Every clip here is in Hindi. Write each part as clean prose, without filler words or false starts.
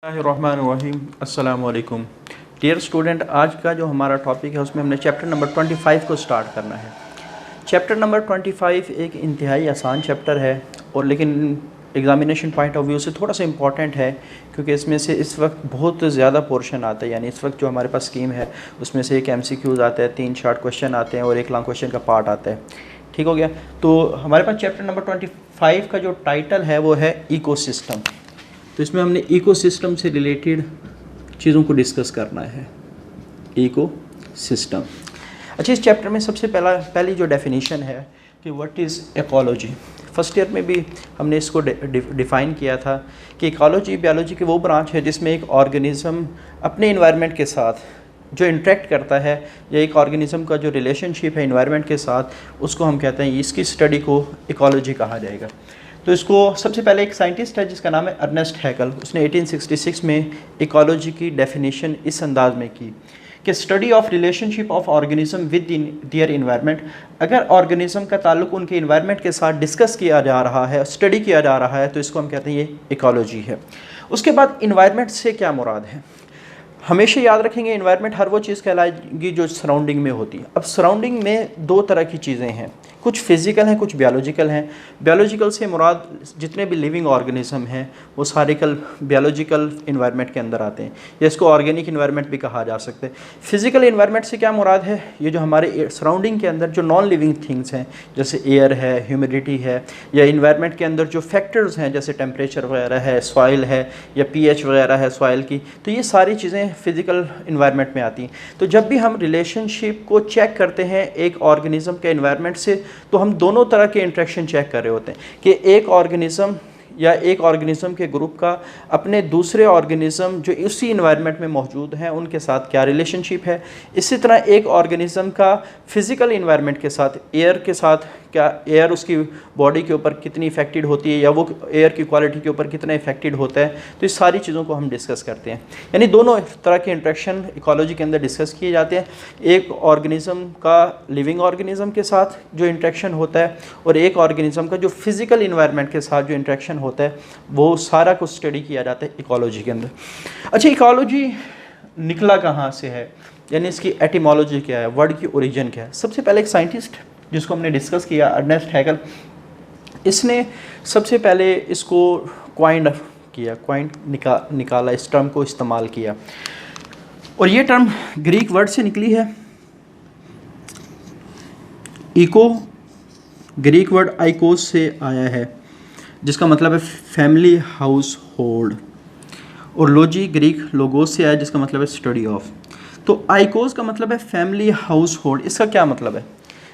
बिस्मिल्लाहिर्रहमानिर्रहीम अस्सलाम वालेकुम। डियर स्टूडेंट, आज का जो हमारा टॉपिक है उसमें हमने चैप्टर नंबर 25 को स्टार्ट करना है। चैप्टर नंबर 25 एक इंतहाई आसान चैप्टर है और लेकिन एग्ज़ामिनेशन पॉइंट ऑफ व्यू से थोड़ा सा इम्पॉर्टेंट है, क्योंकि इसमें से इस वक्त बहुत ज़्यादा पोर्शन आता है। यानी इस वक्त जो हमारे पास स्कीम है उसमें से एक MCQs आता है, 3 शॉर्ट क्वेश्चन आते हैं और एक लॉन्ग क्वेश्चन का पार्ट आता है। ठीक हो गया। तो हमारे पास चैप्टर नंबर 25 का जो टाइटल है वो है इकोसिस्टम। तो इसमें हमने इकोसिस्टम से रिलेटेड चीज़ों को डिस्कस करना है। इकोसिस्टम। अच्छा, इस चैप्टर में सबसे पहली जो डेफिनेशन है कि what is ecology. First year में भी हमने इसको डिफ़ाइन किया था कि इकोलॉजी बायोलॉजी की वो ब्रांच है जिसमें एक ऑर्गेनिज़म अपने इन्वायरमेंट के साथ जो इंटरेक्ट करता है, या एक ऑर्गेनिज़म का जो रिलेशनशिप है इन्वायरमेंट के साथ, उसको हम कहते हैं, इसकी स्टडी को इकोलॉजी कहा जाएगा। तो इसको सबसे पहले एक साइंटिस्ट है जिसका नाम है अर्नेस्ट हैकल, उसने 1866 में इकोलॉजी की डेफिनेशन इस अंदाज में की कि study of relationship of organism with their environment. अगर ऑर्गेनिज्म का ताल्लुक उनके इन्वायरमेंट के साथ डिस्कस किया जा रहा है, स्टडी किया जा रहा है, तो इसको हम कहते हैं ये इकोलॉजी है। उसके बाद इन्वायरमेंट से क्या मुराद है, हमेशा याद रखेंगे इन्वायरमेंट हर वो चीज़ कहलाएगी जो सराउंडिंग में होती है। अब सराउंडिंग में दो तरह की चीज़ें हैं, कुछ फिज़िकल हैं, कुछ बायोलॉजिकल हैं। बायोलॉजिकल से मुराद जितने भी लिविंग ऑर्गेनिज्म हैं वो सारे कल बायोलॉजिकल इन्वायरमेंट के अंदर आते हैं, या इसको ऑर्गेनिक इन्वायरमेंट भी कहा जा सकता है। फिज़िकल इन्वायरमेंट से क्या मुराद है, ये जो हमारे सराउंडिंग के अंदर जो नॉन लिविंग थिंग्स हैं, जैसे एयर है, ह्यूमिडिटी है, या इन्वायरमेंट के अंदर जो फैक्टर्स हैं जैसे टेम्परेचर वगैरह है, सॉइल है, या pH वगैरह है सॉइल की, तो ये सारी चीज़ें फिज़िकल इन्वायरमेंट में आती हैं। तो जब भी हम रिलेशनशिप को चेक करते हैं एक ऑर्गेनिज़म के इन्वायरमेंट से, तो हम दोनों तरह के इंटरेक्शन चेक कर रहे होते हैं कि एक ऑर्गेनिज़म या एक ऑर्गेनिज़म के ग्रुप का अपने दूसरे ऑर्गेनिज़म जो उसी इन्वायरमेंट में मौजूद हैं उनके साथ क्या रिलेशनशिप है। इसी तरह एक ऑर्गेनिज़म का फिज़िकल इन्वायरमेंट के साथ, एयर के साथ, क्या एयर उसकी बॉडी के ऊपर कितनी इफेक्टेड होती है, या वो एयर की क्वालिटी के ऊपर कितना इफेक्टेड होता है। तो इस सारी चीज़ों को हम डिस्कस करते हैं। यानी दोनों तरह के इंटरेक्शन इकोलॉजी के अंदर डिस्कस किए जाते हैं। एक ऑर्गेनिज़म का लिविंग ऑर्गेनिज़म के साथ जो इंटरेक्शन होता है, और एक ऑर्गेनिज़म का जो फिज़िकल इन्वायरमेंट के साथ जो इंटरेक्शन होता है, वो सारा कुछ स्टडी किया जाता है इकोलॉजी के अंदर। अच्छा, इकोलॉजी निकला कहाँ से है, यानी इसकी एटिमोलॉजी क्या है, वर्ड की ओरिजिन क्या है। सबसे पहले एक साइंटिस्ट जिसको हमने डिस्कस किया, अर्नेस्ट हैकल, इसने सबसे पहले इसको निकाला, इस टर्म को इस्तेमाल किया। और ये टर्म ग्रीक वर्ड से निकली है। इको ग्रीक वर्ड आइकोस से आया है, जिसका मतलब है फैमिली हाउस होल्ड, और लॉजी ग्रीक लोगोस से आया जिसका मतलब है स्टडी ऑफ। तो आइकोस का मतलब है फैमिली हाउस होल्ड। इसका क्या मतलब है,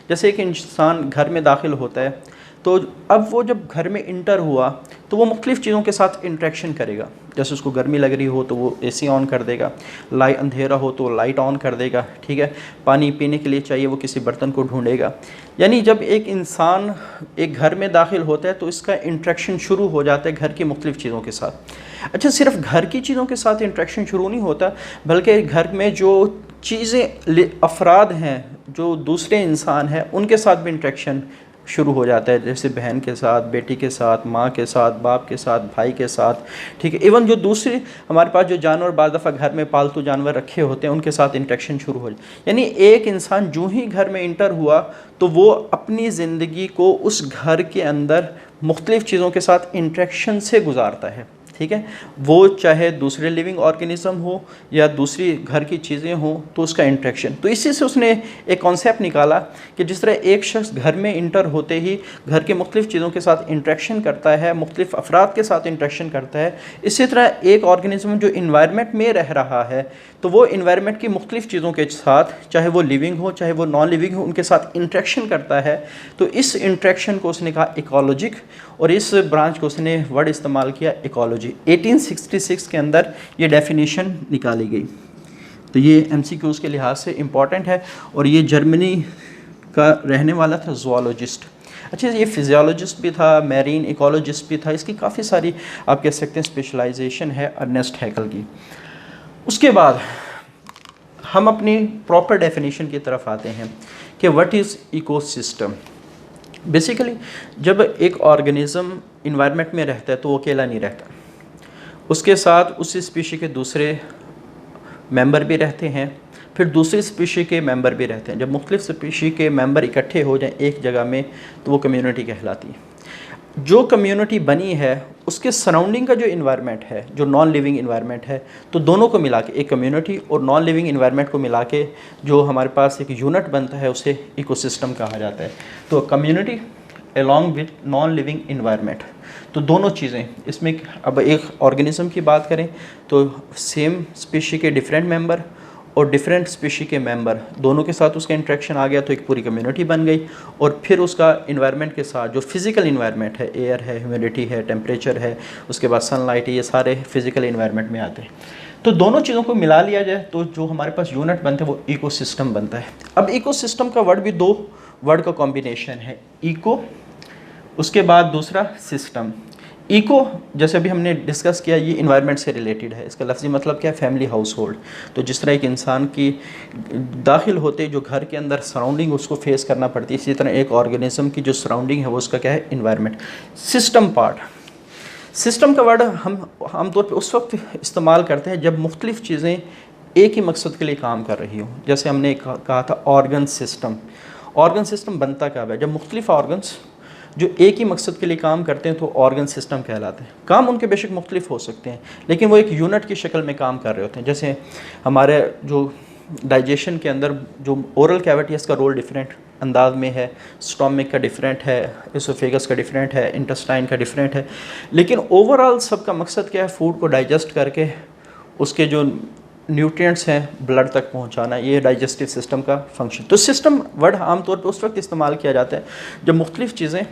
जैसे एक इंसान घर में दाखिल होता है, तो अब वो जब घर में इंटर हुआ तो वो मुख्तलिफ़ चीज़ों के साथ इंटरेक्शन करेगा। जैसे उसको गर्मी लग रही हो तो वो AC ऑन कर देगा, लाइट अंधेरा हो तो लाइट ऑन कर देगा, ठीक है। पानी पीने के लिए चाहिए वो किसी बर्तन को ढूंढेगा। यानी जब एक इंसान एक घर में दाखिल होता है तो इसका इंटरेक्शन शुरू हो जाता है घर की मुख्तलिफ़ चीज़ों के साथ। अच्छा, सिर्फ घर की चीज़ों के साथ इंटरेक्शन शुरू नहीं होता, बल्कि घर में जो चीज़ें अफराद हैं, जो दूसरे इंसान हैं, उनके साथ भी इंटरेक्शन शुरू हो जाता है। जैसे बहन के साथ, बेटी के साथ, माँ के साथ, बाप के साथ, भाई के साथ, ठीक है। इवन जो दूसरे हमारे पास जो जानवर बाज़ दफ़ा घर में पालतू जानवर रखे होते हैं उनके साथ इंटरेक्शन शुरू हो जाए। यानी एक इंसान जो ही घर में इंटर हुआ तो वो अपनी ज़िंदगी को उस घर के अंदर मुख्तलिफ़ चीज़ों के साथ इंटरेक्शन से गुजारता है, ठीक है। वो चाहे दूसरे लिविंग ऑर्गेनिज्म हो या दूसरी घर की चीज़ें हों, तो उसका इंटरेक्शन। तो इसी से उसने एक कॉन्सेप्ट निकाला कि जिस तरह एक शख्स घर में इंटर होते ही घर के मुख्तलिफ़ चीज़ों के साथ इंटरेक्शन करता है, मुख्तलिफ़ अफराद के साथ इंटरेक्शन करता है, इसी तरह एक ऑर्गेनिज्म जो इन्वायरमेंट में रह रहा है तो वो इन्वायरमेंट की मुख्तलिफ़ चीज़ों के साथ, चाहे वो लिविंग हो चाहे वो नॉन लिविंग हो, उनके साथ इंटरेक्शन करता है। तो इस इंटरेक्शन को उसने कहा इकोलॉजिक, और इस ब्रांच को उसने वर्ड इस्तेमाल किया इकोलॉजी। 1866 के अंदर ये डेफिनेशन निकाली गई। तो ये MCQs के लिहाज से इम्पॉर्टेंट है, और ये जर्मनी का रहने वाला था, ज़ूलॉजिस्ट। अच्छा, ये फिजियोलॉजिस्ट भी था, मैरीन इकोलॉजिस्ट भी था, इसकी काफ़ी सारी आप कह सकते हैं स्पेशलाइजेशन है अर्नेस्ट हैकल की। उसके बाद हम अपनी प्रॉपर डेफिनेशन की तरफ आते हैं कि व्हाट इज़ इकोसिस्टम। बेसिकली जब एक ऑर्गेनिज़म इन्वायरमेंट में रहता है तो वो अकेला नहीं रहता, उसके साथ उस स्पीशी के दूसरे मेंबर भी रहते हैं, फिर दूसरी स्पीशी के मेंबर भी रहते हैं। जब मुख्तलिफ स्पीशी के मेंबर इकट्ठे हो जाएं एक जगह में तो वो कम्युनिटी कहलाती है। जो कम्युनिटी बनी है उसके सराउंडिंग का जो इन्वायरमेंट है, जो नॉन लिविंग इन्वायरमेंट है, तो दोनों को मिला के, एक कम्युनिटी और नॉन लिविंग इन्वायरमेंट को मिला के जो हमारे पास एक यूनिट बनता है उसे इकोसिस्टम कहा जाता है। तो community along with non living environment, तो दोनों चीज़ें इसमें। अब एक ऑर्गेनिज्म की बात करें तो सेम स्पीशी के डिफरेंट मेंबर और डिफरेंट स्पीशी के मेंबर दोनों के साथ उसका इंटरेक्शन आ गया तो एक पूरी कम्युनिटी बन गई। और फिर उसका इन्वायरमेंट के साथ जो फिज़िकल इन्वायरमेंट है, एयर है, ह्यूमिडिटी है, टेम्परेचर है, उसके बाद सनलाइट है, ये सारे फिज़िकल इन्वायरमेंट में आते हैं। तो दोनों चीज़ों को मिला लिया जाए तो जो हमारे पास यूनिट बनते हैं वो इकोसिस्टम बनता है। अब इकोसिस्टम का वर्ड भी दो वर्ड का कॉम्बिनेशन है, इको, उसके बाद दूसरा सिस्टम। इको जैसे अभी हमने डिस्कस किया, ये इन्वायरमेंट से रिलेटेड है। इसका लफ्ज़ी मतलब क्या है? Family house hold. तो जिस तरह एक इंसान की दाखिल होते जो घर के अंदर सराउंडिंग उसको फेस करना पड़ती है, इसी तरह एक ऑर्गेनिज्म की जो सराउंडिंग है वो उसका क्या है? इन्वायरमेंट। सिस्टम पार्ट, सिस्टम का वर्ड हम आमतौर पर उस वक्त इस्तेमाल करते हैं जब मुख्तलिफ़ चीज़ें एक ही मकसद के लिए काम कर रही हों। जैसे हमने कहा था ऑर्गन सिस्टम। ऑर्गन सिस्टम बनता कब है? जब मुख्तलिफ़ ऑर्गन्स जो एक ही मकसद के लिए काम करते हैं तो ऑर्गन सिस्टम कहलाते हैं। काम उनके बेशक मुख्तलिफ हो सकते हैं लेकिन वो एक यूनिट की शक्ल में काम कर रहे होते हैं। जैसे हमारे जो डाइजेशन के अंदर जो ओरल कैविटी है इसका रोल डिफरेंट अंदाज में है, स्टोमिक का डिफरेंट है, एसोफेगस का डिफरेंट है, इंटेस्टाइन का डिफरेंट है, लेकिन ओवरऑल सबका मकसद क्या है? फूड को डाइजेस्ट करके उसके जो न्यूट्रिएंट्स हैं ब्लड तक पहुंचाना। ये डाइजेस्टिव सिस्टम का फंक्शन। तो सिस्टम वर्ड आमतौर पर उस वक्त इस्तेमाल किया जाता है जब मुख्तलिफ चीज़ें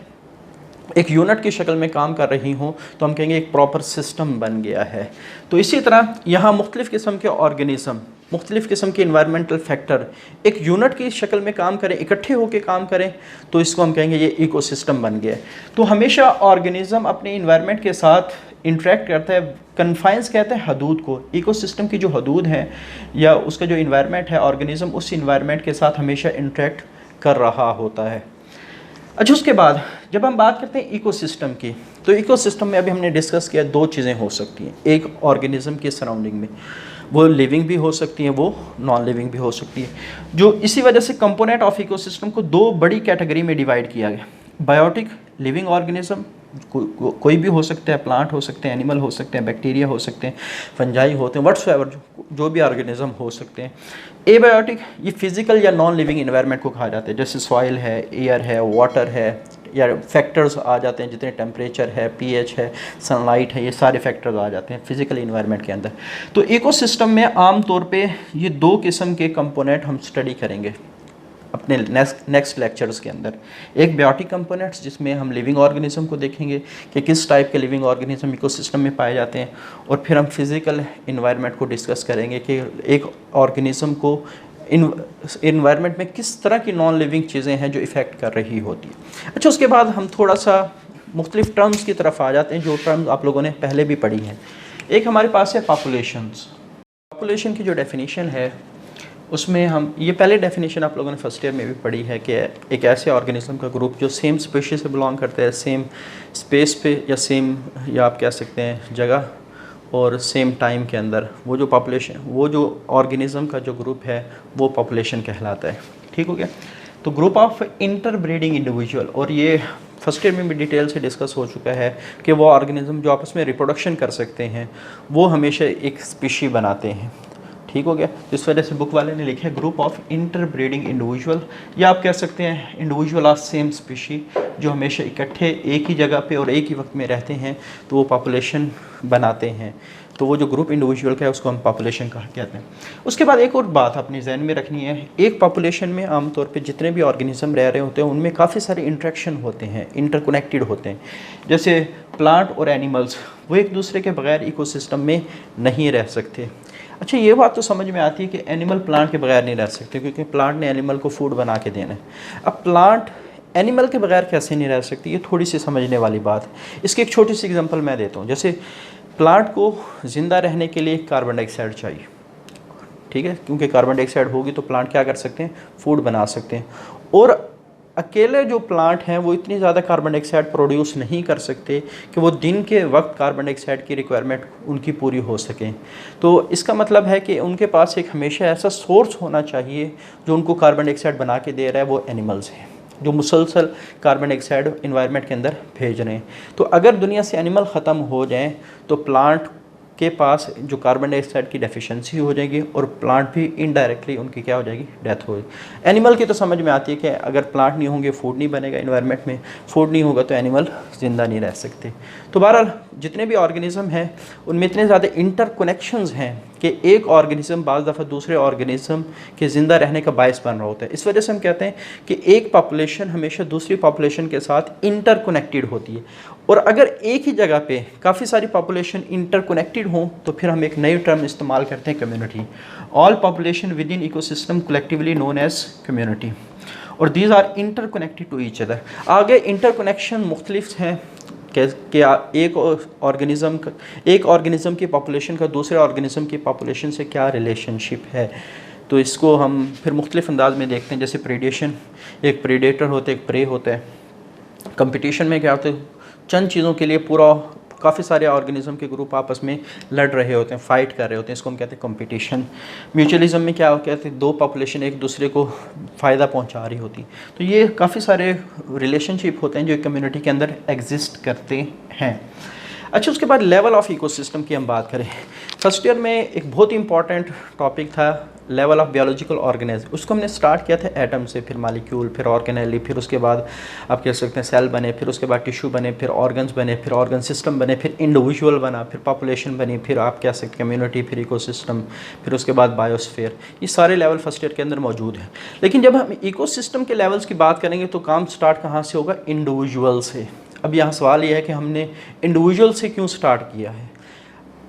एक यूनिट की शक्ल में काम कर रही हों तो हम कहेंगे एक प्रॉपर सिस्टम बन गया है। तो इसी तरह यहाँ मुख्तलिफ़ किस्म के ऑर्गेनिज़म, मुख्तलिफ़ किस्म के इन्वायरमेंटल फैक्टर एक यूनिट की शक्ल में काम करें, इकट्ठे होकर काम करें तो इसको हम कहेंगे ये इकोसिस्टम बन गया है। तो हमेशा ऑर्गेनिज़म अपने इन्वायरमेंट के साथ इंटरेक्ट करता है। कन्फाइंस कहते हैं हदूद को। इकोसिस्टम की जो हदूद है या उसका जो इन्वायरमेंट है, ऑर्गेनिज़म उस इन्वायरमेंट के साथ हमेशा इंटरेक्ट कर रहा होता है। अच्छा, उसके बाद जब हम बात करते हैं इकोसिस्टम की, तो इकोसिस्टम में अभी हमने डिस्कस किया दो चीज़ें हो सकती हैं। एक ऑर्गेनिज्म के सराउंडिंग में वो लिविंग भी हो सकती हैं, वो नॉन लिविंग भी हो सकती है। जो इसी वजह से कंपोनेंट ऑफ इकोसिस्टम को दो बड़ी कैटेगरी में डिवाइड किया गया। बायोटिक लिविंग ऑर्गेनिज्म कोई भी हो सकता है, प्लांट हो सकते हैं, एनिमल हो सकते हैं, बैक्टीरिया हो सकते हैं, फंजाई होते हैं, व्हाट्सएवर जो भी ऑर्गेनिज्म हो सकते हैं। एबायोटिक ये फिजिकल या नॉन लिविंग इन्वायरमेंट को कहा जाता है, जैसे सॉइल है, एयर है, वाटर है, या फैक्टर्स आ जाते हैं जितने टेम्परेचर है, पीएच है, सनलाइट है, ये सारे फैक्टर्स आ जाते हैं फिजिकल इन्वायरमेंट के अंदर। तो इकोसिस्टम में आम तौर पे ये दो किस्म के कंपोनेंट हम स्टडी करेंगे अपने नेक्स्ट लेक्चर्स के अंदर। एक बायोटिक कंपोनेंट्स जिसमें हम लिविंग ऑर्गेनिज्म को देखेंगे कि किस टाइप के लिविंग ऑर्गेनिज्म इकोसिस्टम में पाए जाते हैं, और फिर हम फिज़िकल इन्वायरमेंट को डिस्कस करेंगे कि एक ऑर्गेनिज्म को इन्वायरमेंट में किस तरह की नॉन लिविंग चीज़ें हैं जो इफ़ेक्ट कर रही होती है। अच्छा, उसके बाद हम थोड़ा सा मुख्तलिफ टर्म्स की तरफ आ जाते हैं जो टर्म्स आप लोगों ने पहले भी पढ़ी हैं। एक हमारे पास है पॉपुलेशंस। पॉपुलेशन की जो डेफिनेशन है उसमें हम ये पहले डेफिनेशन आप लोगों ने फर्स्ट ईयर में भी पढ़ी है कि एक ऐसे ऑर्गेनिज्म का ग्रुप जो सेम स्पीशीज से बिलोंग करते हैं, सेम स्पेस पे या सेम, या आप कह सकते हैं जगह और सेम टाइम के अंदर, वो जो पॉपुलेशन, वो जो ऑर्गेनिज्म का जो ग्रुप है वो पॉपुलेशन कहलाता है। ठीक हो गया। तो ग्रुप ऑफ इंटरब्रीडिंग इंडिविजुअल, और ये फर्स्ट ईयर में भी डिटेल से डिस्कस हो चुका है कि वो ऑर्गेनिज्म जो आपस में रिप्रोडक्शन कर सकते हैं वो हमेशा एक स्पीशी बनाते हैं। ठीक हो गया। इस वजह से बुक वाले ने लिखा है ग्रुप ऑफ इंटरब्रीडिंग इंडिविजुअल, या आप कह सकते हैं इंडिविजुअल ऑफ सेम स्पीशी, जो हमेशा इकट्ठे एक ही जगह पे और एक ही वक्त में रहते हैं तो वो पॉपुलेशन बनाते हैं। तो वो जो ग्रुप इंडिविजुअल का है उसको हम पॉपुलेशन कहते हैं। उसके बाद एक और बात अपने जहन में रखनी है, एक पॉपुलेशन में आमतौर पे जितने भी ऑर्गेनिज्म रह रहे होते हैं उनमें काफ़ी सारे इंट्रैक्शन होते हैं, इंटरकनेक्टेड होते हैं। जैसे प्लांट और एनिमल्स, वो एक दूसरे के बगैर इकोसिस्टम में नहीं रह सकते। अच्छा, ये बात तो समझ में आती है कि एनिमल प्लांट के बगैर नहीं रह सकते क्योंकि प्लांट ने एनिमल को फूड बना के देना है। अब प्लांट एनिमल के बगैर कैसे नहीं रह सकती, ये थोड़ी सी समझने वाली बात है। इसकी एक छोटी सी एग्जांपल मैं देता हूँ। जैसे प्लांट को ज़िंदा रहने के लिए कार्बन डाइऑक्साइड चाहिए, ठीक है, क्योंकि कार्बन डाइऑक्साइड होगी तो प्लांट क्या कर सकते हैं, फूड बना सकते हैं। और अकेले जो प्लांट हैं वो इतनी ज़्यादा कार्बन डाइऑक्साइड प्रोड्यूस नहीं कर सकते कि वो दिन के वक्त कार्बन डाइऑक्साइड की रिक्वायरमेंट उनकी पूरी हो सके। तो इसका मतलब है कि उनके पास एक हमेशा ऐसा सोर्स होना चाहिए जो उनको कार्बन डाइऑक्साइड बना के दे रहा है, वो एनिमल्स हैं जो मुसलसल कार्बन डाइऑक्साइड इन्वायरमेंट के अंदर भेज रहे हैं। तो अगर दुनिया से एनिमल ख़त्म हो जाएँ तो प्लांट के पास जो कार्बन डाइऑक्साइड की डेफिशिएंसी हो जाएगी और प्लांट भी इनडायरेक्टली उनकी क्या हो जाएगी, डेथ हो जाएगी। एनिमल की तो समझ में आती है कि अगर प्लांट नहीं होंगे फूड नहीं बनेगा, इन्वायरमेंट में फूड नहीं होगा तो एनिमल ज़िंदा नहीं रह सकते। तो बहरहाल जितने भी ऑर्गेनिज़म हैं उनमें इतने ज़्यादा इंटरकनेक्शंस हैं कि एक ऑर्गेनिज़म बाज़ दफ़ा दूसरे ऑर्गेनिज़म के ज़िंदा रहने का बायस बन रहा होता है। इस वजह से हम कहते हैं कि एक पॉपुलेशन हमेशा दूसरी पॉपुलेशन के साथ इंटरकनेक्टेड होती है। और अगर एक ही जगह पे काफ़ी सारी पॉपुलेशन इंटरकनेक्टेड हों तो फिर हम एक नई टर्म इस्तेमाल करते हैं, community. All population within ecosystem collectively known as community, और these are interconnected to each other. आगे इंटरकनेक्शन मुख्तलिफ हैं कि एक ऑर्गेनिज़म की पॉपुलेशन का दूसरे ऑर्गेनिज़म की पॉपुलेशन से क्या रिलेशनशिप है। तो इसको हम फिर मुख्तलिफ अंदाज में देखते हैं, जैसे प्रीडेशन, एक प्रीडेटर होता है, एक प्रे होता है। कंपटीशन में क्या होता है, चंद चीज़ों के लिए पूरा काफ़ी सारे ऑर्गेनिज़म के ग्रुप आपस में लड़ रहे होते हैं, फाइट कर रहे होते हैं, इसको हम कहते हैं कंपटीशन। म्यूचुअलिज्म में क्या कहते हैं, दो पॉपुलेशन एक दूसरे को फ़ायदा पहुंचा रही होती। तो ये काफ़ी सारे रिलेशनशिप होते हैं जो एक कम्युनिटी के अंदर एग्जिस्ट करते हैं। अच्छा, उसके बाद लेवल ऑफ इकोसिस्टम की हम बात करें। फर्स्ट ईयर में एक बहुत ही इंपॉर्टेंट टॉपिक था लेवल ऑफ बायोलॉजिकल ऑर्गेनिज्म। उसको हमने स्टार्ट किया था एटम से, फिर मालिक्यूल, फिर ऑर्गेनेली, फिर उसके बाद आप कह सकते हैं सेल बने, फिर उसके बाद टिश्यू बने, फिर ऑर्गन्स बने, फिर ऑर्गन सिस्टम बने, फिर इंडिविजुअल बना, फिर पॉपुलेशन बनी, फिर आप कह सकते हैं कम्युनिटी, फिर इकोसिस्टम, फिर उसके बाद बायोस्फीयर। ये सारे लेवल फर्स्ट ईयर के अंदर मौजूद हैं। लेकिन जब हम इकोसिस्टम के लेवल्स की बात करेंगे तो काम स्टार्ट कहाँ से होगा, इंडिविजुअल से। अब यहाँ सवाल यह है कि हमने इंडिविजुअल से क्यों स्टार्ट किया है।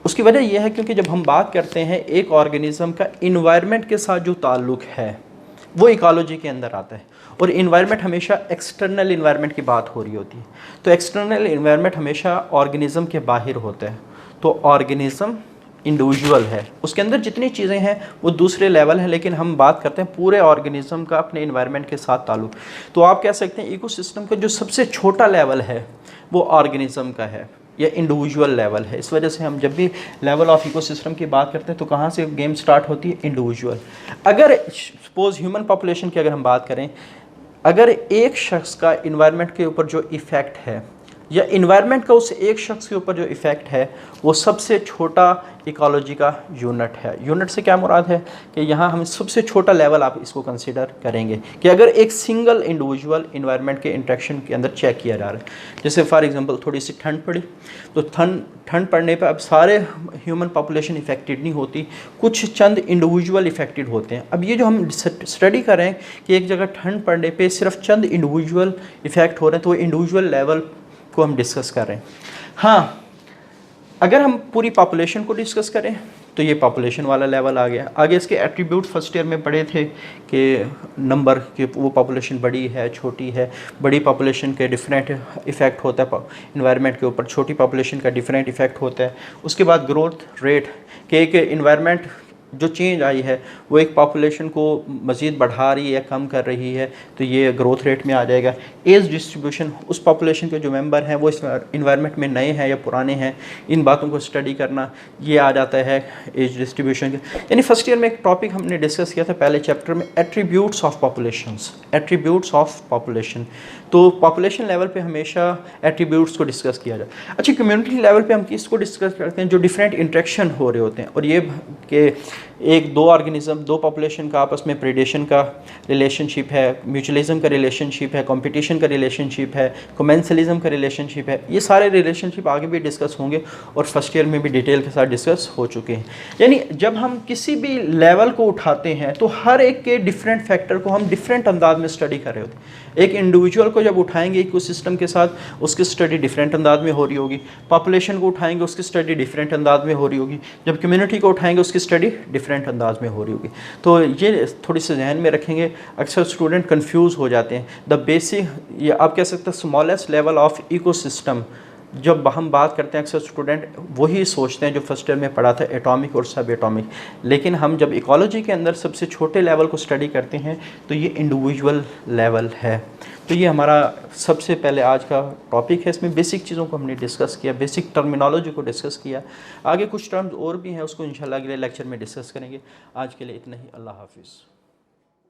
उसकी वजह यह है क्योंकि जब हम बात करते हैं एक ऑर्गेनिज़म का इन्वायरमेंट के साथ जो ताल्लुक़ है वो इकोलॉजी के अंदर आता है, और इन्वायरमेंट हमेशा एक्सटर्नल इन्वायरमेंट की बात हो रही होती है। तो एक्सटर्नल इन्वायरमेंट हमेशा ऑर्गेनिज़म के बाहर होता है। तो ऑर्गेनिज़म इंडिविजुअल है, उसके अंदर जितनी चीज़ें हैं वो दूसरे लेवल है, लेकिन हम बात करते हैं पूरे ऑर्गेनिज़म का अपने इन्वायरमेंट के साथ ताल्लुक़। तो आप कह सकते हैं इकोसिस्टम का जो सबसे छोटा लेवल है वो ऑर्गेनिज़म का है या इंडिविजुअल लेवल है। इस वजह से हम जब भी लेवल ऑफ इकोसिस्टम की बात करते हैं तो कहाँ से गेम स्टार्ट होती है, इंडिविजुअल। अगर सपोज ह्यूमन पॉपुलेशन की अगर हम बात करें, अगर एक शख्स का इन्वायरमेंट के ऊपर जो इफ़ेक्ट है या इन्वायरमेंट का उस एक शख्स के ऊपर जो इफ़ेक्ट है वो सबसे छोटा इकोलॉजी का यूनिट है। यूनिट से क्या मुराद है कि यहाँ हम सबसे छोटा लेवल आप इसको कंसीडर करेंगे कि अगर एक सिंगल इंडिविजुअल इन्वायरमेंट के इंटरेक्शन के अंदर चेक किया जा रहा है। जैसे फॉर एग्जांपल थोड़ी सी ठंड पड़ी तो ठंड पड़ने पर अब सारे ह्यूमन पॉपुलेशन इफेक्टेड नहीं होती, कुछ चंद इंडिविजुअल इफेक्टेड होते हैं। अब ये जो हम स्टडी कर रहे हैं कि एक जगह ठंड पड़ने पर सिर्फ चंद इंडिविजुअल इफेक्ट हो रहे हैं, तो वो इंडिविजुअल लेवल को हम डिस्कस कर रहे हैं। हाँ, अगर हम पूरी पॉपुलेशन को डिस्कस करें तो ये पॉपुलेशन वाला लेवल आ गया। आगे इसके एट्रीब्यूट फर्स्ट ईयर में पढ़े थे कि नंबर कि वो पॉपुलेशन बड़ी है छोटी है। बड़ी पॉपुलेशन के डिफरेंट इफ़ेक्ट होता है इन्वायरमेंट के ऊपर, छोटी पॉपुलेशन का डिफरेंट इफ़ेक्ट होता है। उसके बाद ग्रोथ रेट कि एक इन्वायरमेंट जो चेंज आई है वो एक पॉपुलेशन को मज़ीद बढ़ा रही है, कम कर रही है, तो ये ग्रोथ रेट में आ जाएगा। एज डिस्ट्रीब्यूशन, उस पॉपुलेशन के जो मेंबर हैं वो इस इन्वायरमेंट में नए हैं या पुराने हैं, इन बातों को स्टडी करना, ये आ जाता है एज डिस्ट्रीब्यूशन के। यानी फर्स्ट ईयर में एक टॉपिक हमने डिस्कस किया था पहले चैप्टर में, attributes of populations, attributes of population. तो पॉपुलेशन लेवल पे हमेशा एट्रीब्यूट्स को डिस्कस किया जाए। अच्छा, कम्युनिटी लेवल पे हम किसको डिस्कस करते हैं, जो डिफरेंट इंटरेक्शन हो रहे होते हैं, और ये कि एक दो ऑर्गेनिज्म, दो पॉपुलेशन का आपस में प्रेडेशन का रिलेशनशिप है, म्यूचुअलिज्म का रिलेशनशिप है, कंपटीशन का रिलेशनशिप है, कमेंसलिज्म का रिलेशनशिप है। ये सारे रिलेशनशिप आगे भी डिस्कस होंगे और फर्स्ट ईयर में भी डिटेल के साथ डिस्कस हो चुके हैं। यानी जब हम किसी भी लेवल को उठाते हैं तो हर एक के डिफरेंट फैक्टर को हम डिफरेंट अंदाज में स्टडी कर रहे होते हैं। एक इंडिविजुअल को जब उठाएंगे इकोसिस्टम के साथ, उसकी स्टडी डिफरेंट अंदाज में हो रही होगी। पॉपुलेशन को उठाएंगे, उसकी स्टडी डिफरेंट अंदाज में हो रही होगी। जब कम्युनिटी को उठाएंगे, उसकी स्टडी डिफरेंट अंदाज में हो रही होगी। तो ये थोड़ी सी जहन में रखेंगे, अक्सर स्टूडेंट कंफ्यूज हो जाते हैं। द बेसिक, ये आप कह सकते हैं स्मॉलेस्ट लेवल ऑफ इकोसिस्टम जब हम बात करते हैं अक्सर स्टूडेंट वही सोचते हैं जो फर्स्ट ईयर में पढ़ा था एटॉमिक और सब एटॉमिक, लेकिन हम जब इकोलॉजी के अंदर सबसे छोटे लेवल को स्टडी करते हैं तो ये इंडिविजुअल लेवल है। तो ये हमारा सबसे पहले आज का टॉपिक है। इसमें बेसिक चीज़ों को हमने डिस्कस किया, बेसिक टर्मिनोलॉजी को डिस्कस किया। आगे कुछ टर्म्स और भी हैं, उसको इंशाल्लाह अगले लेक्चर में डिस्कस करेंगे। आज के लिए इतना ही। अल्लाह हाफिज़।